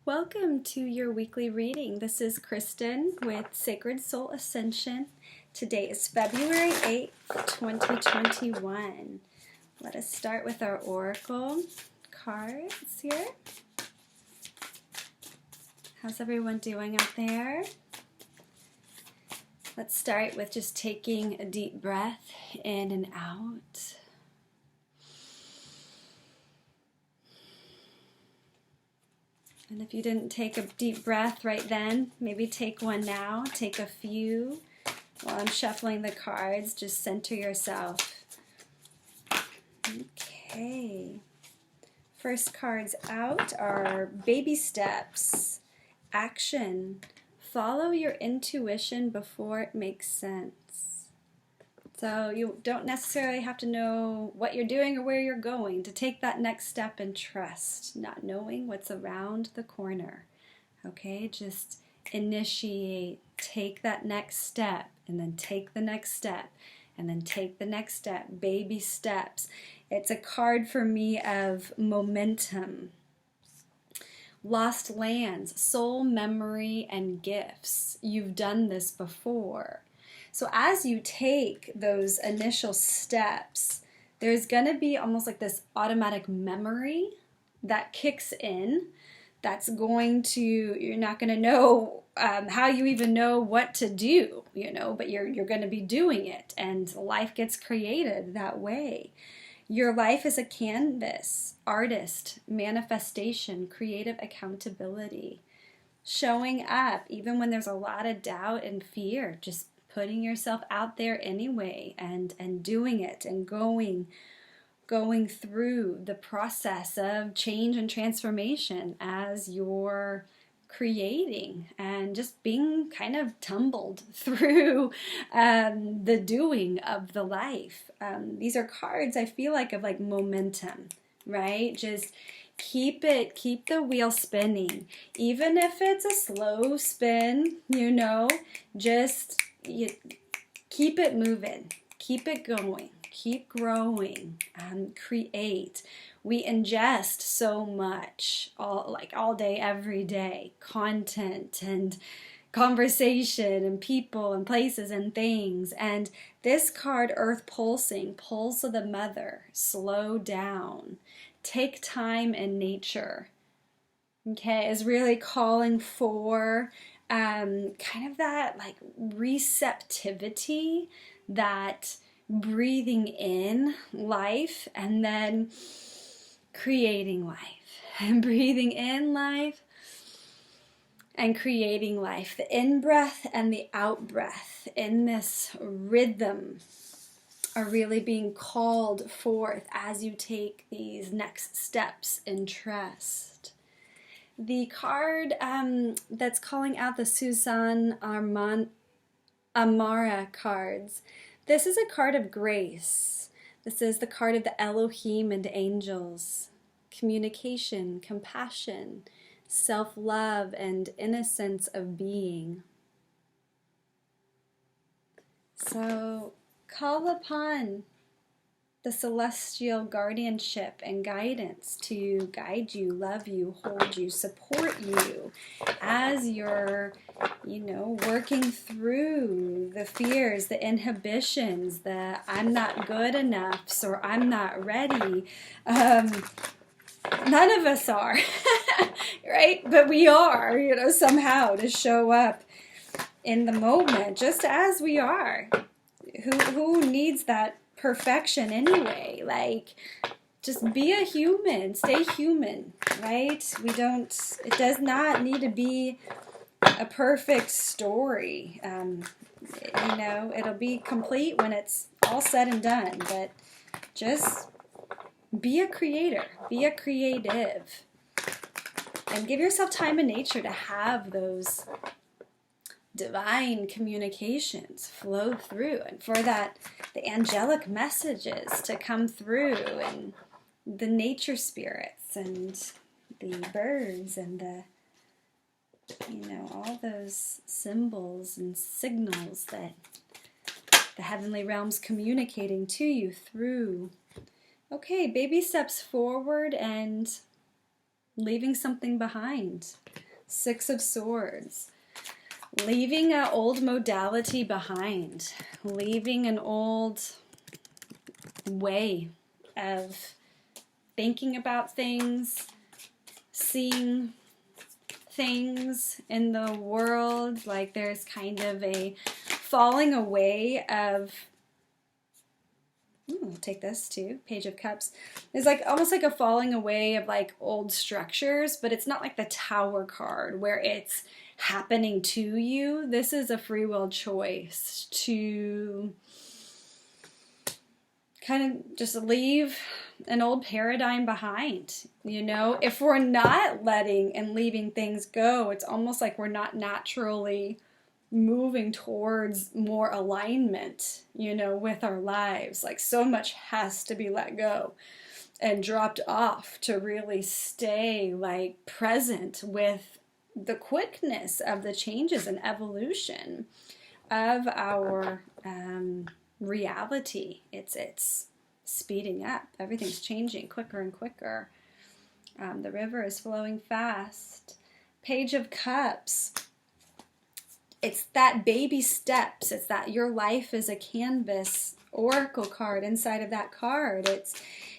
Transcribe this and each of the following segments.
Welcome to your weekly reading. This is Kristen with Sacred Soul Ascension. Today is February 8th, 2021. Let us start with our oracle cards here. How's everyone doing out there? Let's start with just taking a deep breath in and out. And if you didn't take a deep breath right then, maybe take one now. Take a few. While I'm shuffling the cards, just center yourself. Okay. First cards out are baby steps, action. Follow your intuition before it makes sense. So you don't necessarily have to know what you're doing or where you're going to take that next step and trust, not knowing what's around the corner. Okay, just initiate, take that next step, and then take the next step, and then take the next step, baby steps. It's a card for me of momentum. Lost lands, soul memory, and gifts. You've done this before. So as you take those initial steps, there's going to be almost like this automatic memory that kicks in. That's going to, you're not going to know how you even know what to do, but you're going to be doing it, and life gets created that way. Your life is a canvas, artist, manifestation, creative accountability, showing up even when there's a lot of doubt and fear, just putting yourself out there anyway and doing it and going through the process of change and transformation as you're creating and just being kind of tumbled through the doing of the life. These are cards I feel like of like momentum, right? Just keep the wheel spinning. Even if it's a slow spin, just keep it moving, keep it going, keep growing, create. We ingest so much all day, every day, content and conversation and people and places and things. And this card, Earth Pulsing, Pulse of the Mother, slow down, take time in nature, okay, is really calling for kind of that like receptivity, that breathing in life and then creating life, and breathing in life and creating life. The in-breath and the out-breath in this rhythm are really being called forth as you take these next steps in trust. The card that's calling out the Susan Amara cards, this is a card of grace. This is the card of the Elohim and angels. Communication, compassion, self-love, and innocence of being. So call upon the celestial guardianship and guidance to guide you, love you, hold you, support you as you're, working through the fears, the inhibitions, the I'm not good enough or I'm not ready. None of us are, right? But we are, somehow to show up in the moment just as we are. Who needs that perfection anyway? Like, just be a human, stay human, right? It does not need to be a perfect story. It'll be complete when it's all said and done, but just be a creator, be a creative, and give yourself time in nature to have those divine communications flow through, and for that the angelic messages to come through, and the nature spirits and the birds and the all those symbols and signals that the heavenly realms communicating to you through. Okay, baby steps forward and leaving something behind. Six of Swords. Leaving an old modality behind. Leaving an old way of thinking about things, seeing things in the world. Like there's kind of a falling away of, I'll take this too, Page of Cups. There's like almost like a falling away of like old structures, but it's not like the Tower card where it's happening to you. This is a free will choice to kind of just leave an old paradigm behind. You know, if we're not letting and leaving things go, it's almost like we're not naturally moving towards more alignment, you know, with our lives. Like so much has to be let go and dropped off to really stay like present with the quickness of the changes and evolution of our reality. It's speeding up. Everything's changing quicker and quicker. The river is flowing fast. Page of Cups. It's that baby steps. It's that your life is a canvas oracle card inside of that card.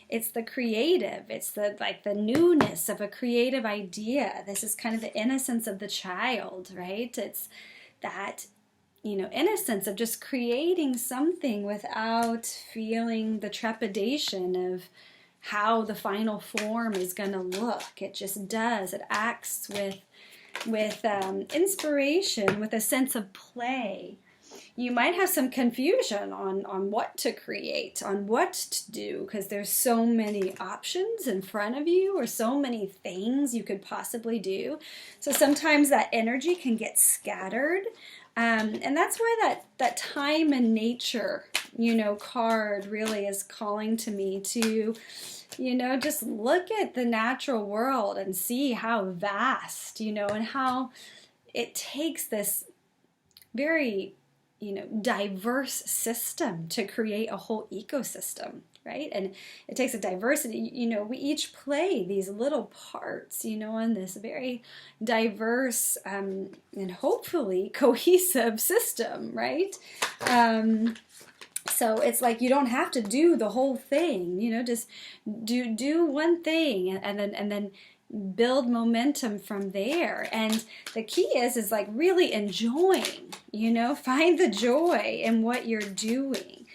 It's the creative. It's the like the newness of a creative idea. This is kind of the innocence of the child, right? It's that, you know, innocence of just creating something without feeling the trepidation of how the final form is going to look. It just does. It acts with inspiration, with a sense of play. You might have some confusion on what to create, on what to do, because there's so many options in front of you or so many things you could possibly do. So sometimes that energy can get scattered. And that's why that time and nature, you know, card really is calling to me to, you know, just look at the natural world and see how vast, you know, and how it takes this very, you know, diverse system to create a whole ecosystem, right? And it takes a diversity, you know, we each play these little parts, you know, in this very diverse and hopefully cohesive system, right? So it's like you don't have to do the whole thing, you know, just do one thing and then build momentum from there. And the key is like really enjoying, you know, find the joy in what you're doing.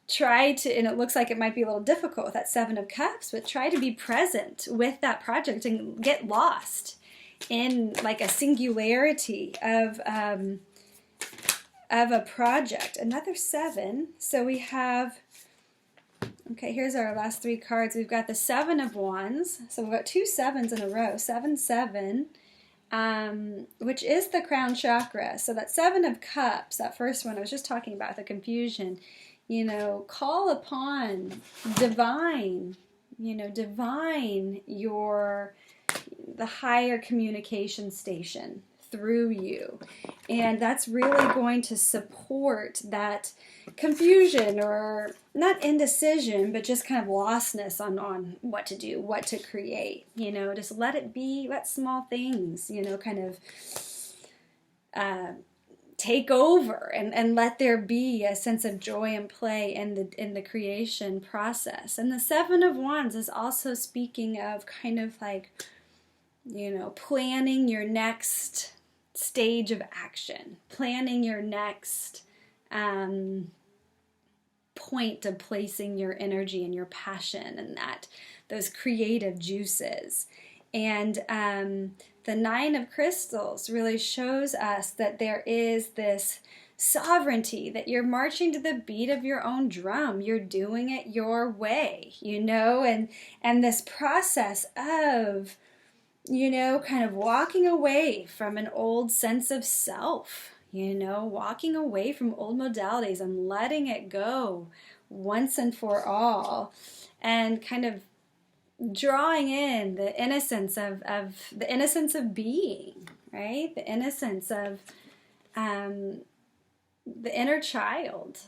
Try to, and it looks like it might be a little difficult with that Seven of Cups, but try to be present with that project and get lost in like a singularity of a project. Another seven. So we have, okay, here's our last three cards. We've got the Seven of Wands. So we've got two sevens in a row. 7, 7, which is the crown chakra. So that Seven of Cups, that first one I was just talking about, the confusion, you know, call upon divine, you know, divine the higher communication station through you. And that's really going to support that confusion, or not indecision, but just kind of lostness on what to do, what to create. You know, just let it be, let small things, you know, kind of take over and let there be a sense of joy and play in the creation process. And the Seven of Wands is also speaking of kind of like, you know, planning your next stage of action, planning your next point of placing your energy and your passion and those creative juices. And the Nine of Crystals really shows us that there is this sovereignty, that you're marching to the beat of your own drum. You're doing it your way, you know, and this process of, you know, kind of walking away from an old sense of self, you know, walking away from old modalities and letting it go once and for all, and kind of drawing in the innocence of the innocence of being, right? The innocence of the inner child,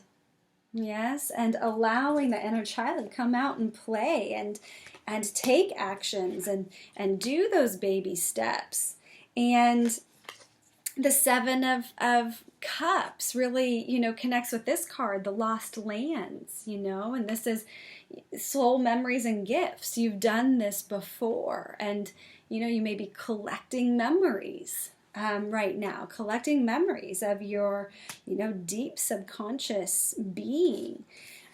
Yes, and allowing the inner child to come out and play and take actions and do those baby steps. And the Seven of Cups really, connects with this card, the lost lands, and this is soul memories and gifts. You've done this before, and you may be collecting memories right now, collecting memories of your, deep subconscious being.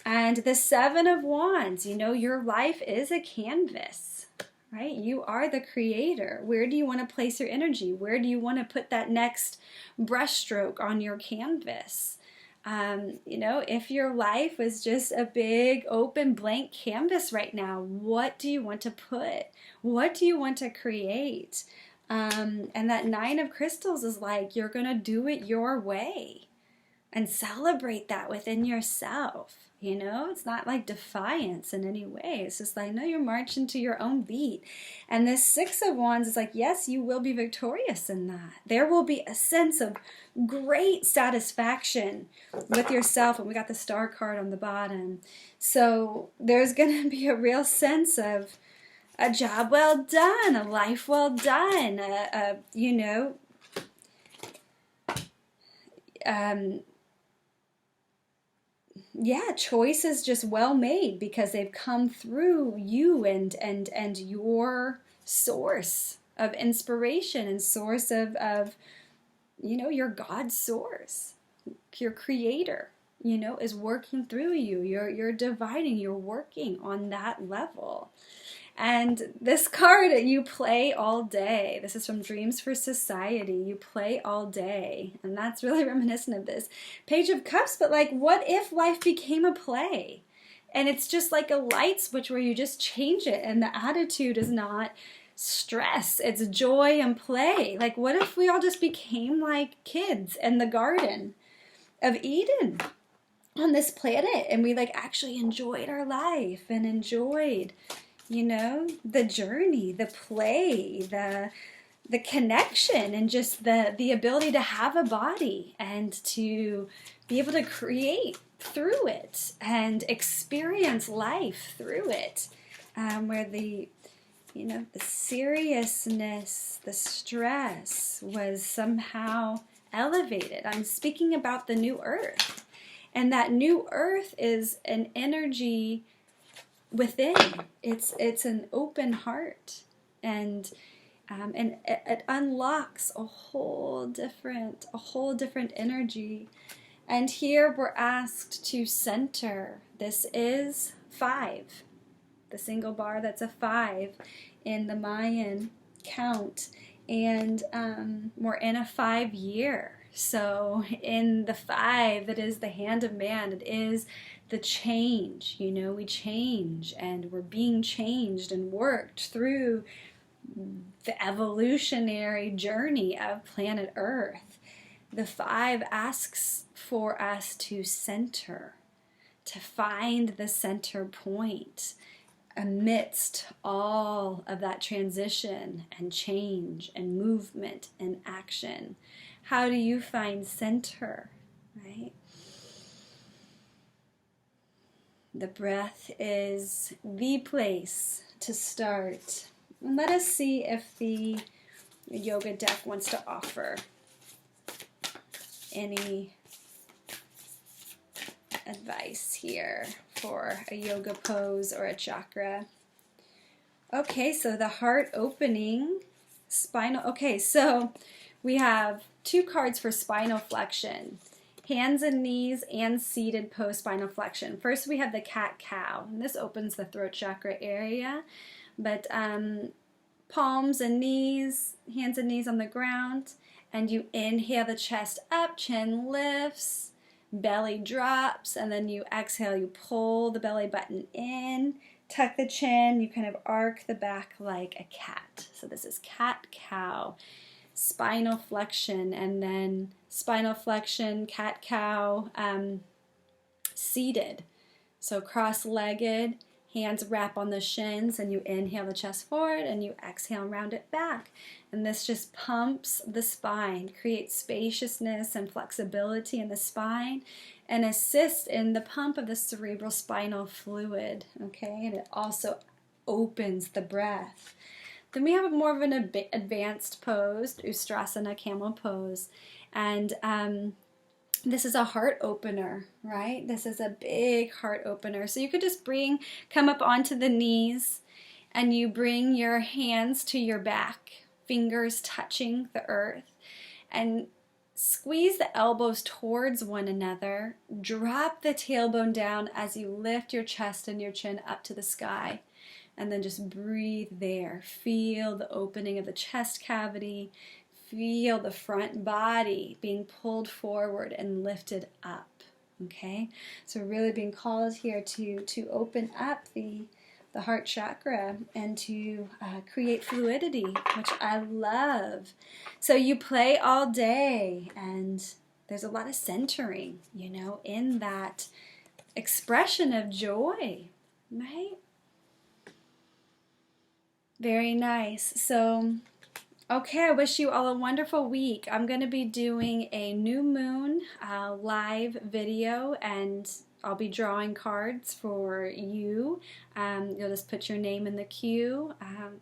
And the Seven of Wands, your life is a canvas, right? You are the creator. Where do you want to place your energy? Where do you want to put that next brushstroke on your canvas? If your life was just a big open blank canvas right now, what do you want to put? What do you want to create? And that Nine of Crystals is like, you're going to do it your way and celebrate that within yourself. It's not like defiance in any way. It's just like, no, you're marching to your own beat. And this Six of Wands is like, yes, you will be victorious in that. There will be a sense of great satisfaction with yourself. And we got the Star card on the bottom. So there's going to be a real sense of a job well done, a life well done, choices just well made because they've come through you and your source of inspiration and source of your God source, your creator, is working through you. You're dividing, you're working on that level. And this card, you play all day. This is from Dreams for Society. You play all day. And that's really reminiscent of this Page of Cups. But like, what if life became a play? And it's just like a light switch where you just change it. And the attitude is not stress. It's joy and play. Like, what if we all just became like kids in the Garden of Eden on this planet? And we like actually enjoyed our life and enjoyed the journey, the play, the connection, and just the ability to have a body and to be able to create through it and experience life through it, where the seriousness, the stress was somehow elevated. I'm speaking about the new earth, and that new earth is an energy within. It's an open heart, and it unlocks a whole different energy. And here we're asked to center. This is 5, the single bar. That's a 5 in the Mayan count, and we're in a 5-year. So in the 5, that is the hand of man. It is the change. We change, and we're being changed and worked through the evolutionary journey of planet Earth. The 5 asks for us to center, to find the center point amidst all of that transition and change and movement and action. How do you find center, right? The breath is the place to start. And let us see if the yoga deck wants to offer any advice here for a yoga pose or a chakra. Okay, so the heart opening, spinal. Okay, so we have 2 cards for spinal flexion. Hands and knees and seated pose spinal flexion. First we have the cat-cow, and this opens the throat chakra area. But palms and knees, hands and knees on the ground, and you inhale the chest up, chin lifts, belly drops, and then you exhale, you pull the belly button in, tuck the chin, you kind of arc the back like a cat. So this is cat-cow. Spinal flexion, and then spinal flexion, cat-cow, seated. So cross-legged, Hands wrap on the shins, and you inhale the chest forward and you exhale and round it back. And this just pumps the spine, creates spaciousness and flexibility in the spine, and assists in the pump of the cerebral spinal fluid. Okay, and it also opens the breath. Then we have more of an advanced pose, Ustrasana, camel pose. And this is a heart opener, right? This is a big heart opener. So you could just come up onto the knees, and you bring your hands to your back, fingers touching the earth, and squeeze the elbows towards one another. Drop the tailbone down as you lift your chest and your chin up to the sky. And then just breathe there. Feel the opening of the chest cavity. Feel the front body being pulled forward and lifted up. Okay, so really being called here to open up the heart chakra and to create fluidity, which I love. So you play all day, and there's a lot of centering, you know, in that expression of joy, right? Very nice. So, okay, I wish you all a wonderful week. I'm going to be doing a new moon live video, and I'll be drawing cards for you. You'll just put your name in the queue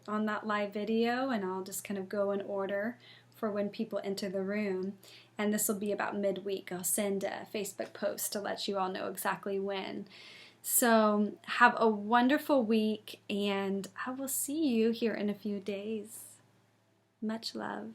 on that live video, and I'll just kind of go in order for when people enter the room. And this will be about midweek. I'll send a Facebook post to let you all know exactly when. So have a wonderful week, and I will see you here in a few days. Much love.